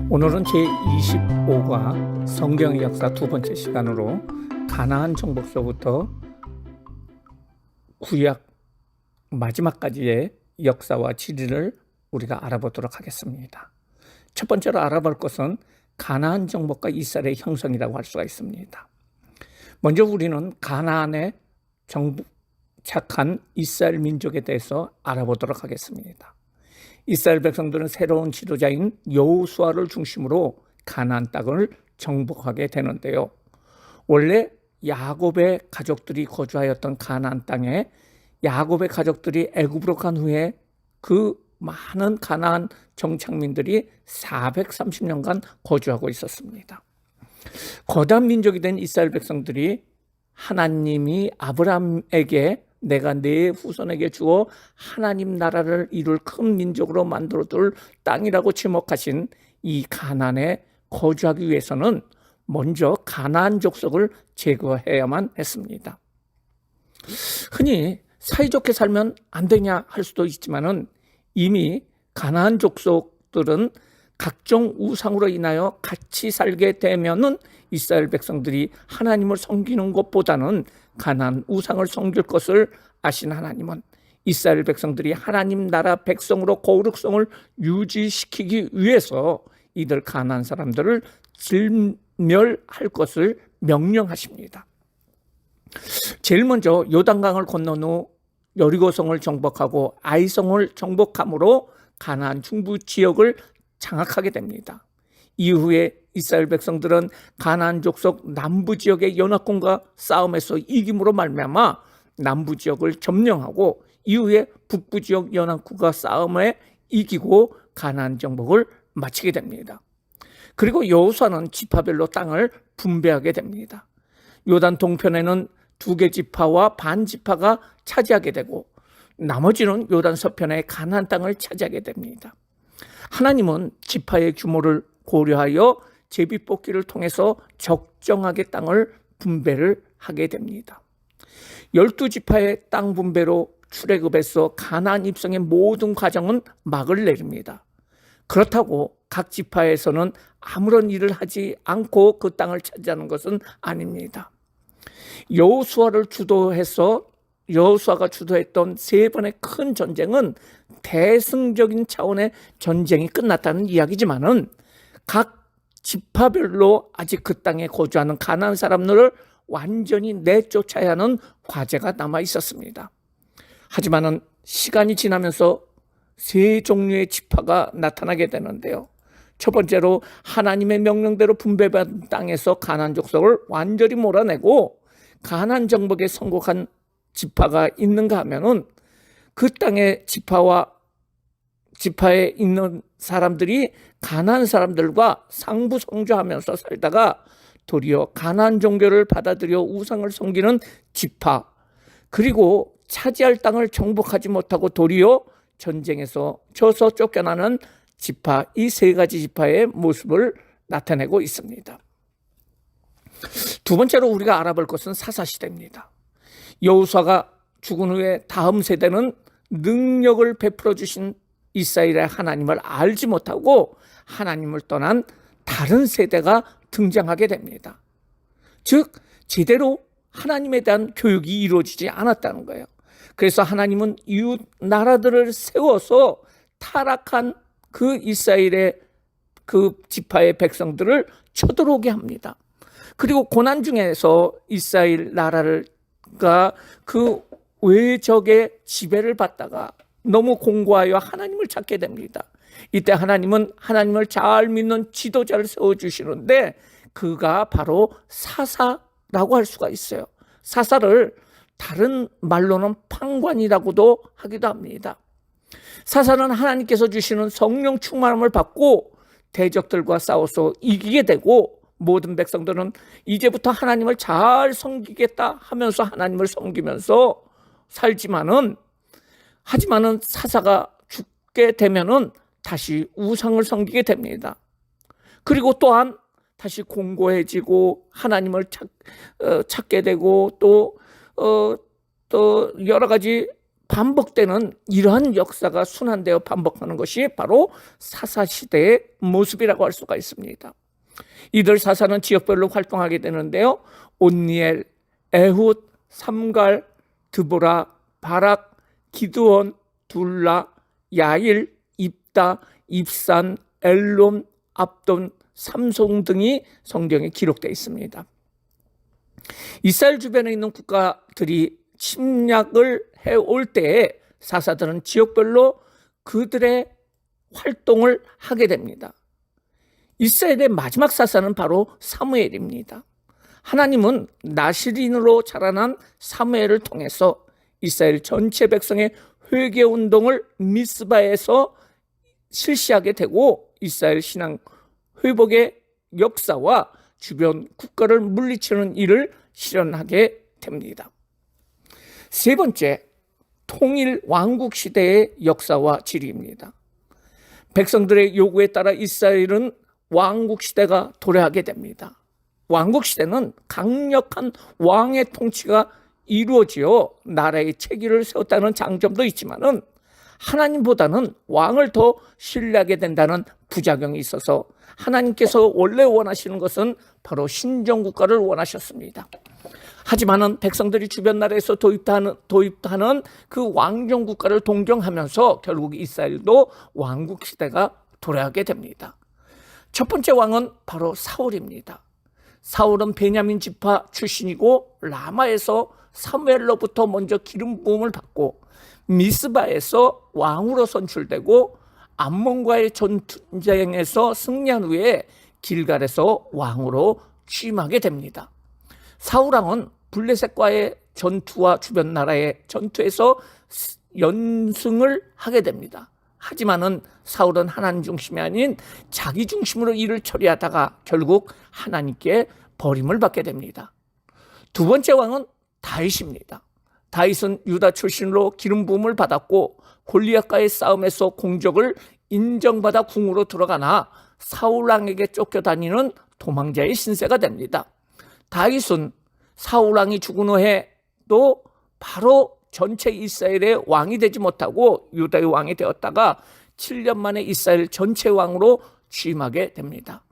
오늘은 제25과 성경의 역사 두 번째 시간으로 가나안 정복서부터 구약 마지막까지의 역사와 지리를 우리가 알아보도록 하겠습니다. 첫 번째로 알아볼 것은 가나안 정복과 이스라엘의 형성이라고 할 수가 있습니다. 먼저 우리는 가나안에 정착한 이스라엘 민족에 대해서 알아보도록 하겠습니다. 이스라엘 백성들은 새로운 지도자인 여호수아를 중심으로 가나안 땅을 정복하게 되는데요. 원래 야곱의 가족들이 거주하였던 가나안 땅에 야곱의 가족들이 애굽으로 간 후에 그 많은 가나안 정착민들이 430년간 거주하고 있었습니다. 거대한 민족이 된 이스라엘 백성들이 하나님이 아브라함에게 내가 내 후손에게 주어 하나님 나라를 이룰 큰 민족으로 만들어둘 땅이라고 지목하신 이 가나안에 거주하기 위해서는 먼저 가나안 족속을 제거해야만 했습니다. 흔히 사이좋게 살면 안 되냐 할 수도 있지만은 이미 가나안 족속들은 각종 우상으로 인하여 같이 살게 되면은 이스라엘 백성들이 하나님을 섬기는 것보다는 가나안 우상을 섬길 것을 아신 하나님은 이스라엘 백성들이 하나님 나라 백성으로 거룩성을 유지시키기 위해서 이들 가나안 사람들을 진멸할 것을 명령하십니다. 제일 먼저 요단강을 건넌 후 여리고성을 정복하고 아이성을 정복함으로 가나안 중부 지역을 장악하게 됩니다. 이후에 이스라엘 백성들은 가나안 족속 남부 지역의 연합군과 싸움에서 이김으로 말미암아 남부 지역을 점령하고 이후에 북부 지역 연합군과 싸움에 이기고 가나안 정복을 마치게 됩니다. 그리고 여호수아는 지파별로 땅을 분배하게 됩니다. 요단 동편에는 2개 지파와 반 지파가 차지하게 되고 나머지는 요단 서편의 가나안 땅을 차지하게 됩니다. 하나님은 지파의 규모를 고려하여 제비뽑기를 통해서 적정하게 땅을 분배를 하게 됩니다. 12지파의 땅 분배로 출애굽에서 가나안 입성의 모든 과정은 막을 내립니다. 그렇다고 각 지파에서는 아무런 일을 하지 않고 그 땅을 차지하는 것은 아닙니다. 여호수아가 주도했던 3번의 큰 전쟁은 대승적인 차원의 전쟁이 끝났다는 이야기지만은 각 지파별로 아직 그 땅에 거주하는 가나안 사람들을 완전히 내쫓아야 하는 과제가 남아 있었습니다. 하지만은 시간이 지나면서 3종류의 지파가 나타나게 되는데요. 첫 번째로 하나님의 명령대로 분배받은 땅에서 가나안 족속을 완전히 몰아내고 가나안 정복에 성공한 지파가 있는가 하면은 그 땅의 지파에 있는 사람들이 가나안 사람들과 상부성조하면서 살다가 도리어 가나안 종교를 받아들여 우상을 섬기는 지파, 그리고 차지할 땅을 정복하지 못하고 도리어 전쟁에서 져서 쫓겨나는 지파, 이 3가지 지파의 모습을 나타내고 있습니다. 두 번째로 우리가 알아볼 것은 사사시대입니다. 여호수아가 죽은 후에 다음 세대는 능력을 베풀어 주신 이스라엘의 하나님을 알지 못하고 하나님을 떠난 다른 세대가 등장하게 됩니다. 즉 제대로 하나님에 대한 교육이 이루어지지 않았다는 거예요. 그래서 하나님은 이웃 나라들을 세워서 타락한 그 이스라엘의 그 지파의 백성들을 쳐들어오게 합니다. 그리고 고난 중에서 이스라엘 나라가 그 외적의 지배를 받다가 너무 공고하여 하나님을 찾게 됩니다. 이때 하나님은 하나님을 잘 믿는 지도자를 세워주시는데 그가 바로 사사라고 할 수가 있어요. 사사를 다른 말로는 판관이라고도 하기도 합니다. 사사는 하나님께서 주시는 성령 충만함을 받고 대적들과 싸워서 이기게 되고 모든 백성들은 이제부터 하나님을 잘 섬기겠다 하면서 하나님을 섬기면서 하지만은 사사가 죽게 되면은 다시 우상을 섬기게 됩니다. 그리고 또한 다시 공고해지고 하나님을 찾게 되고 또 여러 가지 반복되는 이러한 역사가 순환되어 반복하는 것이 바로 사사시대의 모습이라고 할 수가 있습니다. 이들 사사는 지역별로 활동하게 되는데요. 온니엘, 에훗, 삼갈, 드보라, 바락, 기드온, 둘라, 야일, 입다, 입산, 엘론, 압돈, 삼송 등이 성경에 기록되어 있습니다. 이스라엘 주변에 있는 국가들이 침략을 해올 때에 사사들은 지역별로 그들의 활동을 하게 됩니다. 이스라엘의 마지막 사사는 바로 사무엘입니다. 하나님은 나시린으로 자라난 사무엘을 통해서 이스라엘 전체 백성의 회개 운동을 미스바에서 실시하게 되고 이스라엘 신앙 회복의 역사와 주변 국가를 물리치는 일을 실현하게 됩니다. 세 번째, 통일 왕국 시대의 역사와 지리입니다. 백성들의 요구에 따라 이스라엘은 왕국 시대가 도래하게 됩니다. 왕국 시대는 강력한 왕의 통치가 이루어지어 나라의 체계를 세웠다는 장점도 있지만은 하나님보다는 왕을 더 신뢰하게 된다는 부작용이 있어서 하나님께서 원래 원하시는 것은 바로 신정국가를 원하셨습니다. 하지만은 백성들이 주변 나라에서 도입하는 그 왕정국가를 동경하면서 결국 이스라엘도 왕국 시대가 도래하게 됩니다. 첫 번째 왕은 바로 사울입니다. 사울은 베냐민 지파 출신이고 라마에서 사무엘로부터 먼저 기름 부음을 받고 미스바에서 왕으로 선출되고 암몬과의 전쟁에서 승리한 후에 길갈에서 왕으로 취임하게 됩니다. 사울왕은 블레셋과의 전투와 주변 나라의 전투에서 연승을 하게 됩니다. 하지만은 사울은 하나님 중심이 아닌 자기 중심으로 일을 처리하다가 결국 하나님께 버림을 받게 됩니다. 두 번째 왕은 다윗입니다. 다윗은 유다 출신으로 기름 부음을 받았고 골리앗과의 싸움에서 공적을 인정받아 궁으로 들어가나 사울왕에게 쫓겨다니는 도망자의 신세가 됩니다. 다윗은 사울왕이 죽은 후에도 바로 전체 이스라엘의 왕이 되지 못하고 유다의 왕이 되었다가 7년 만에 이스라엘 전체 왕으로 취임하게 됩니다.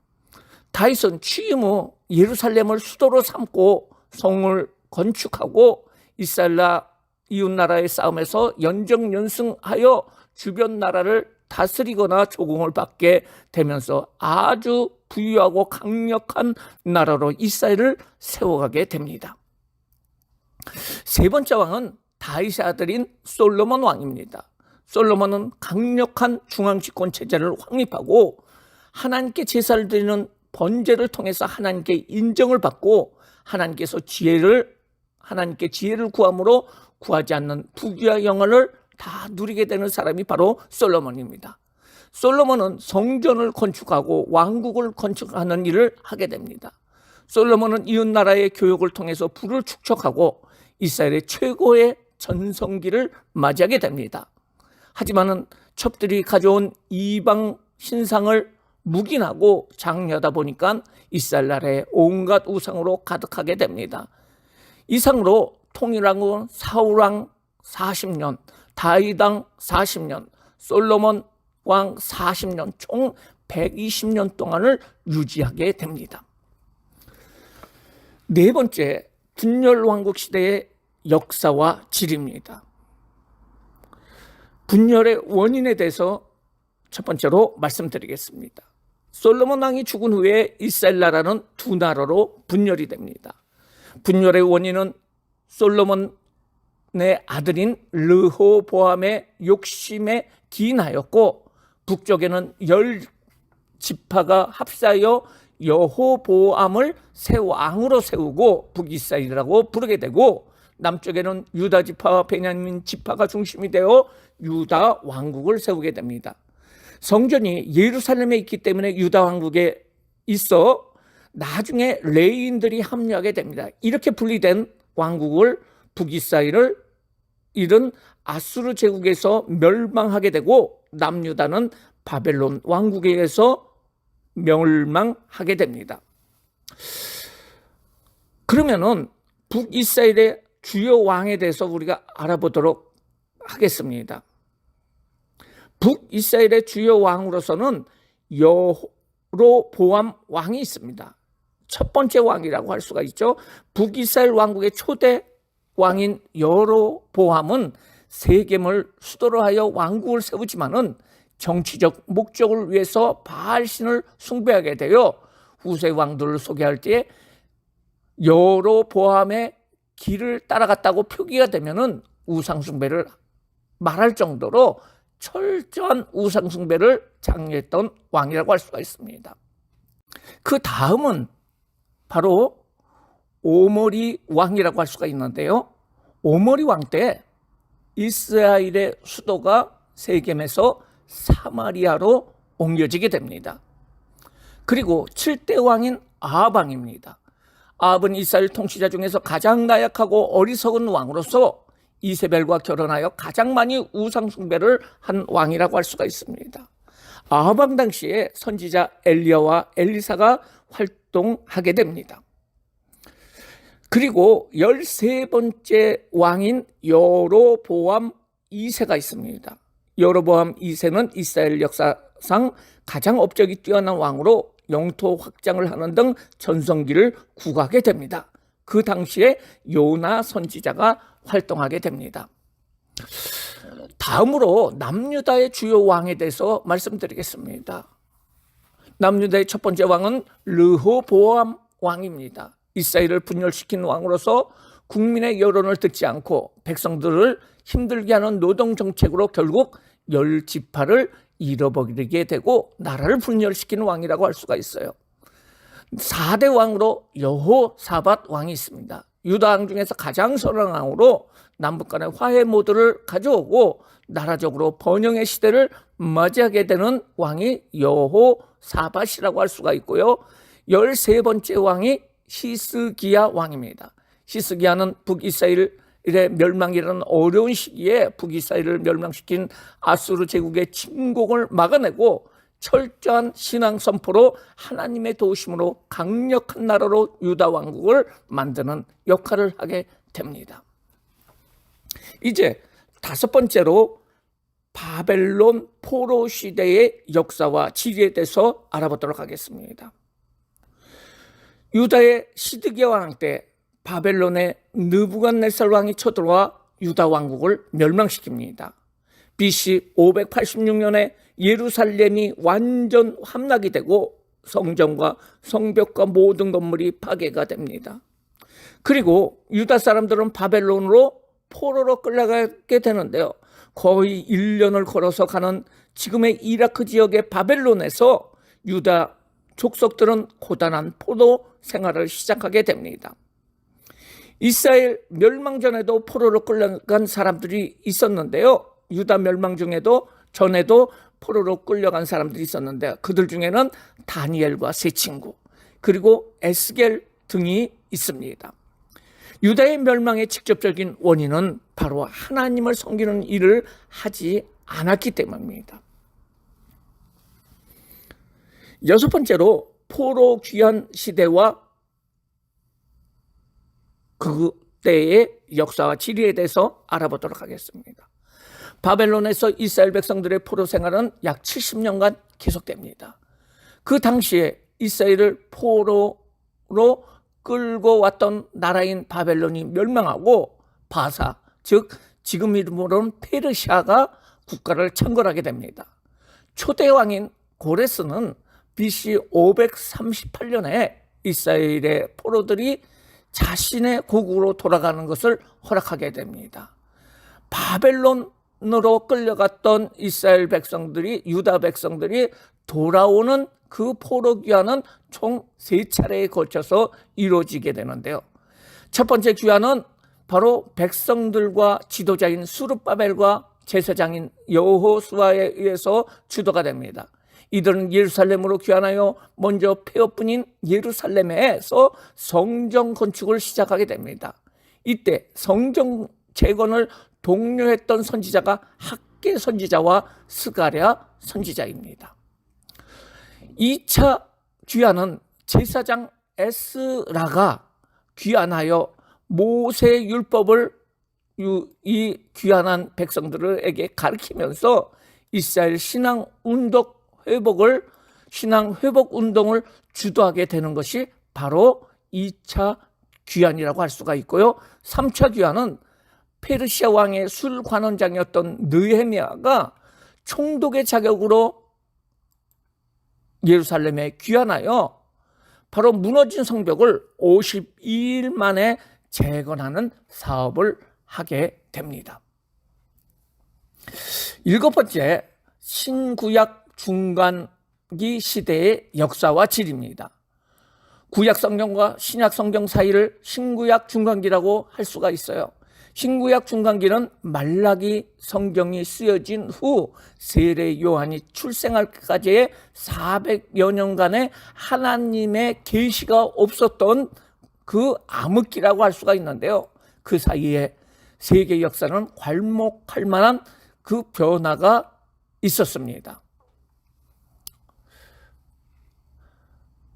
다윗은 취임 후 예루살렘을 수도로 삼고 성을 건축하고 이스라엘과 이웃나라의 싸움에서 연정연승하여 주변 나라를 다스리거나 조공을 받게 되면서 아주 부유하고 강력한 나라로 이스라엘을 세워가게 됩니다. 세 번째 왕은 다윗의 아들인 솔로몬 왕입니다. 솔로몬은 강력한 중앙집권 체제를 확립하고 하나님께 제사를 드리는 번제를 통해서 하나님께 인정을 받고 하나님께 지혜를 구함으로 구하지 않는 부귀와 영화를 다 누리게 되는 사람이 바로 솔로몬입니다. 솔로몬은 성전을 건축하고 왕국을 건축하는 일을 하게 됩니다. 솔로몬은 이웃나라의 교육을 통해서 부를 축적하고 이스라엘의 최고의 전성기를 맞이하게 됩니다. 하지만은 첩들이 가져온 이방 신상을 묵인하고 장려하다 보니까 이스라엘 나라의 온갖 우상으로 가득하게 됩니다. 이상으로 통일왕은 사울왕 40년, 다윗왕 40년, 솔로몬 왕 40년, 총 120년 동안을 유지하게 됩니다. 네 번째, 분열왕국 시대의 역사와 질입니다. 분열의 원인에 대해서 첫 번째로 말씀드리겠습니다. 솔로몬 왕이 죽은 후에 이스라엘 나라는 두 나라로 분열이 됩니다. 분열의 원인은 솔로몬의 아들인 르호보암의 욕심에 기인하였고 북쪽에는 10지파가 합사하여 여호보암을 새 왕으로 세우고 북이스라엘이라고 부르게 되고 남쪽에는 유다 지파와 베냐민 지파가 중심이 되어 유다 왕국을 세우게 됩니다. 성전이 예루살렘에 있기 때문에 유다 왕국에 있어 나중에 레위인들이 합류하게 됩니다. 이렇게 분리된 왕국을 북이스라엘을 잃은 아수르 제국에서 멸망하게 되고 남유다는 바벨론 왕국에 의해서 멸망하게 됩니다. 그러면은 북이스라엘의 주요 왕에 대해서 우리가 알아보도록 하겠습니다. 북이스라엘의 주요 왕으로서는 여로보암 왕이 있습니다. 첫 번째 왕이라고 할 수가 있죠. 북이스라엘 왕국의 초대 왕인 여로보암은 세겜을 수도로 하여 왕국을 세우지만은 정치적 목적을 위해서 바알신을 숭배하게 되어 후세 왕들을 소개할 때 여로보암의 길을 따라갔다고 표기가 되면은 우상숭배를 말할 정도로 철저한 우상숭배를 장려했던 왕이라고 할 수가 있습니다. 그 다음은 바로 오므리 왕이라고 할 수가 있는데요. 오므리 왕 때 이스라엘의 수도가 세겜에서 사마리아로 옮겨지게 됩니다. 그리고 7대 왕인 아합 왕입니다. 아합은 이스라엘 통치자 중에서 가장 나약하고 어리석은 왕으로서 이세벨과 결혼하여 가장 많이 우상숭배를 한 왕이라고 할 수가 있습니다. 아합 왕 당시에 선지자 엘리야와 엘리사가 활동하게 됩니다. 그리고 13번째 왕인 여로보암 2세가 있습니다. 여로보암 2세는 이스라엘 역사상 가장 업적이 뛰어난 왕으로 영토 확장을 하는 등 전성기를 구가하게 됩니다. 그 당시에 요나 선지자가 활동하게 됩니다. 다음으로 남유다의 주요 왕에 대해서 말씀드리겠습니다. 남유다의 첫 번째 왕은 르호보암 왕입니다. 이스라엘을 분열시킨 왕으로서 국민의 여론을 듣지 않고 백성들을 힘들게 하는 노동 정책으로 결국 10지파를 잃어버리게 되고 나라를 분열시키는 왕이라고 할 수가 있어요. 4대 왕으로 여호사밧 왕이 있습니다. 유다 왕 중에서 가장 선한 왕으로 남북 간의 화해 모드를 가져오고 나라적으로 번영의 시대를 맞이하게 되는 왕이 여호사밧이라고 할 수가 있고요. 13번째 왕이 히스기야 왕입니다. 히스기야는 북이스라엘의 멸망이라는 어려운 시기에 북이스라엘을 멸망시킨 아수르 제국의 침공을 막아내고 철저한 신앙 선포로 하나님의 도우심으로 강력한 나라로 유다 왕국을 만드는 역할을 하게 됩니다. 이제 5번째로 바벨론 포로 시대의 역사와 지리에 대해서 알아보도록 하겠습니다. 유다의 시드기야 왕 때 바벨론의 느부갓네살 왕이 쳐들어와 유다 왕국을 멸망시킵니다. BC 586년에 예루살렘이 완전 함락이 되고 성전과 성벽과 모든 건물이 파괴가 됩니다. 그리고 유다 사람들은 바벨론으로 포로로 끌려가게 되는데요. 거의 1년을 걸어서 가는 지금의 이라크 지역의 바벨론에서 유다 족속들은 고단한 포로 생활을 시작하게 됩니다. 이스라엘 멸망 전에도 포로로 끌려간 사람들이 있었는데요. 유다 멸망 중에도 전에도 포로로 끌려간 사람들이 있었는데 그들 중에는 다니엘과 세 친구 그리고 에스겔 등이 있습니다. 유다의 멸망의 직접적인 원인은 바로 하나님을 섬기는 일을 하지 않았기 때문입니다. 6번째로 포로 귀환 시대와 그때의 역사와 지리에 대해서 알아보도록 하겠습니다. 바벨론에서 이스라엘 백성들의 포로 생활은 약 70년간 계속됩니다. 그 당시에 이스라엘을 포로로 끌고 왔던 나라인 바벨론이 멸망하고 바사, 즉 지금 이름으로는 페르시아가 국가를 창건하게 됩니다. 초대 왕인 고레스는 BC 538년에 이스라엘의 포로들이 자신의 고국으로 돌아가는 것을 허락하게 됩니다. 바벨론으로 끌려갔던 이스라엘 백성들이, 유다 백성들이 돌아오는 그 포로 귀환은 총 3차례에 걸쳐서 이루어지게 되는데요. 첫 번째 귀환은 바로 백성들과 지도자인 수르바벨과 제사장인 여호수아에 의해서 주도가 됩니다. 이들은 예루살렘으로 귀환하여 먼저 폐허뿐인 예루살렘에서 성전 건축을 시작하게 됩니다. 이때 성전 재건을 독려했던 선지자가 학개 선지자와 스가랴 선지자입니다. 2차 귀환은 제사장 에스라가 귀환하여 모세 율법을 이 귀환한 백성들에게 가르치면서 이스라엘 신앙 회복 운동을 주도하게 되는 것이 바로 2차 귀환이라고 할 수가 있고요. 3차 귀환은 페르시아 왕의 술 관원장이었던 느헤미야가 총독의 자격으로 예루살렘에 귀환하여 바로 무너진 성벽을 52일 만에 재건하는 사업을 하게 됩니다. 7번째, 신구약 중간기 시대의 역사와 질입니다. 구약 성경과 신약 성경 사이를 신구약 중간기라고 할 수가 있어요. 신구약 중간기는 말라기 성경이 쓰여진 후 세례 요한이 출생할까지의 400여 년간의 하나님의 계시가 없었던 그 암흑기라고 할 수가 있는데요. 그 사이에 세계 역사는 괄목할 만한 그 변화가 있었습니다.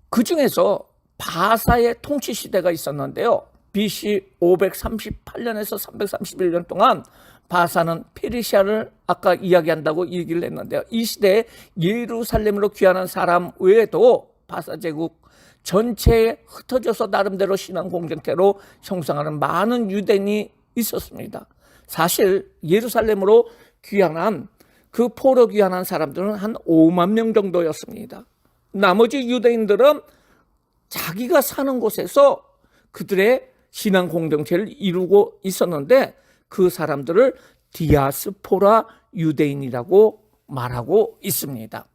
그 중에서 바사의 통치 시대가 있었는데요. BC 538년에서 331년 동안 바사는 페르시아를 아까 이야기한다고 얘기를 했는데요. 이 시대에 예루살렘으로 귀환한 사람 외에도 바사 제국 전체에 흩어져서 나름대로 신앙 공동체로 형성하는 많은 유대인이 있었습니다. 사실 예루살렘으로 귀환한 그 포로 귀환한 사람들은 한 5만 명 정도였습니다. 나머지 유대인들은 자기가 사는 곳에서 그들의 신앙 공동체를 이루고 있었는데 그 사람들을 디아스포라 유대인이라고 말하고 있습니다.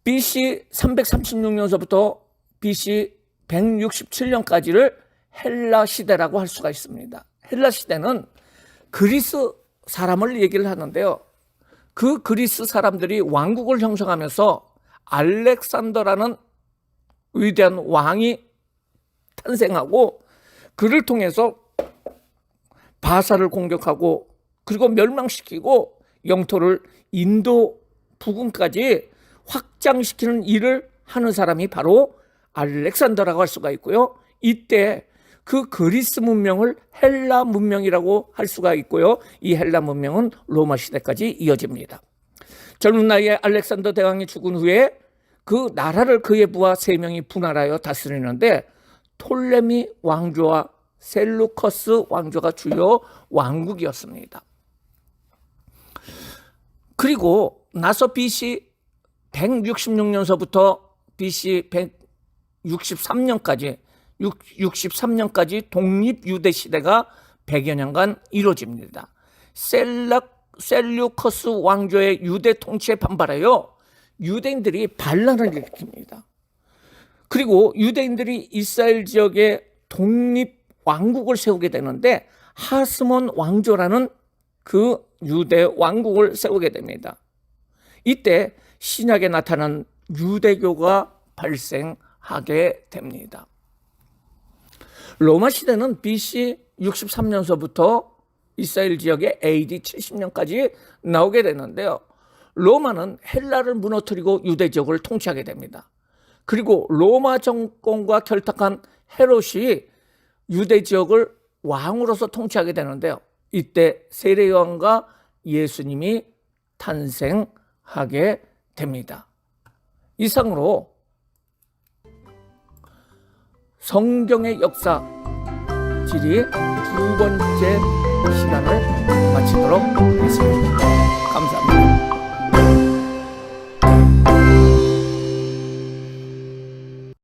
BC 336년서부터 BC 167년까지를 헬라 시대라고 할 수가 있습니다. 헬라 시대는 그리스 사람을 얘기를 하는데요. 그 그리스 사람들이 왕국을 형성하면서 알렉산더라는 위대한 왕이 탄생하고 그를 통해서 바사를 공격하고 그리고 멸망시키고 영토를 인도 부근까지 확장시키는 일을 하는 사람이 바로 알렉산더라고 할 수가 있고요. 이때 그 그리스 문명을 헬라 문명이라고 할 수가 있고요. 이 헬라 문명은 로마 시대까지 이어집니다. 젊은 나이에 알렉산더 대왕이 죽은 후에 그 나라를 그의 부하 3명이 분할하여 다스리는데 톨레미 왕조와 셀루커스 왕조가 주요 왕국이었습니다. 그리고 나서 BC 166년서부터 BC 63년까지 독립유대 시대가 100여 년간 이루어집니다. 셀루커스 왕조의 유대 통치에 반발하여 유대인들이 반란을 일으킵니다. 그리고 유대인들이 이스라엘 지역에 독립 왕국을 세우게 되는데 하스몬 왕조라는 그 유대 왕국을 세우게 됩니다. 이때 신약에 나타난 유대교가 발생하게 됩니다. 로마 시대는 BC 63년서부터 이스라엘 지역에 AD 70년까지 나오게 되는데요. 로마는 헬라를 무너뜨리고 유대 지역을 통치하게 됩니다. 그리고 로마 정권과 결탁한 헤롯이 유대 지역을 왕으로서 통치하게 되는데요. 이때 세례요한과 예수님이 탄생하게 됩니다. 이상으로 성경의 역사 지리 2번째 시간을 마치도록 하겠습니다. 감사합니다.